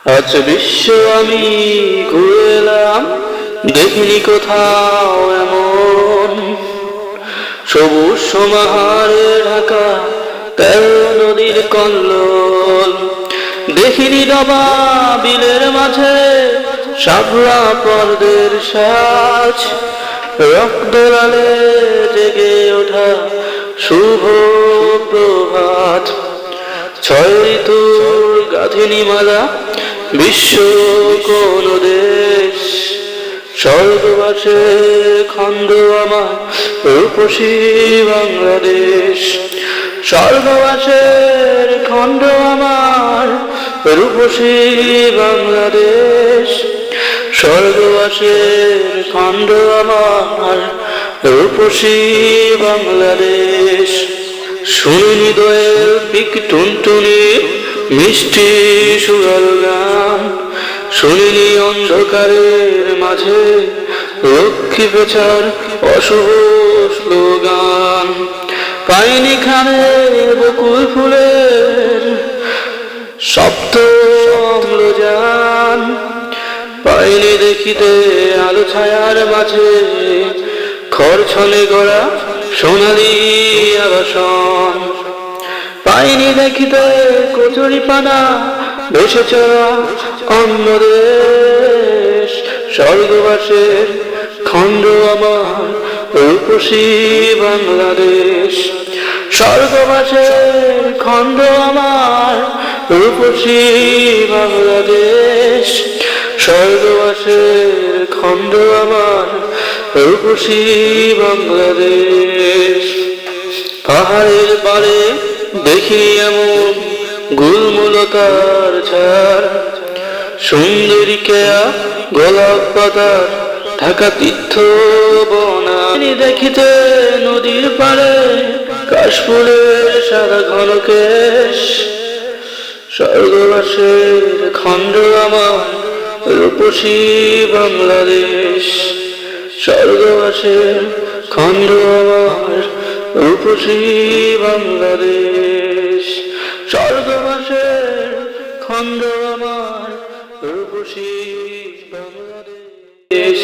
আজ বিশ্ব আমি ঘুরে এলাম, দেখিনি কোথাও এমন সবুজ সমাহারে ঢাকা 13 নদীর কল্লোল। দেখিনি ডবা বিলের মাঝে শাপলা পর্দের সাজ, রক্ত লালে জেগে ওঠা শুভ প্রভাত। 6 ঋতুর গাঁথিনী মালা বিশ্ব কোন দেশ, স্বর্গবাসের খন্ড আমার রূপসী বাংলাদেশ। স্বর্গবাসের খন্ড আমার রূপসী বাংলাদেশ। স্বর্গবাসের খন্ড আমার রূপসী বাংলাদেশ। শুনিনি দোয়েল পিক টুনটুনি মিষ্টি সুরাল গান, শুনিনি অন্ধকারের মাঝে লক্ষ্মী পেঁচার অশুভ স্লোগান। পাইনি খানে বকুল ফুলের শব্দ অম্লজান, পাইনি দেখিতে আলো ছায়ার মাঝে খরছলে গড়া সোনালী আবাসন। পাইনি দেখিতে কচুরি পানা ভেসে চলা অন্য দেশ। স্বর্গবাসের খন্ড আমার রূপসী বাংলাদেশ। স্বর্গবাসের খন্ড আমার রূপসী বাংলাদেশ। স্বর্গবাসের খন্ড আমার রূপসী বাংলাদেশ। পাহাড়ের পারে দেখি এমন গুলমুলতার ঝাড়, সুন্দরী কেয়া গোলাপ পাতার ঢাকা তীর্থ বনানী। দেখিতে নদীর পাড়ে কাশফুলের সাদা ঘন কেশ। স্বর্গবাসের খন্ড আমার রূপসী বাংলাদেশ। স্বর্গবাসের খন্ড আমার রূপসী বাংলাদেশ। স্বর্গবাসের খন্ড আমার রূপসী বাংলাদেশ।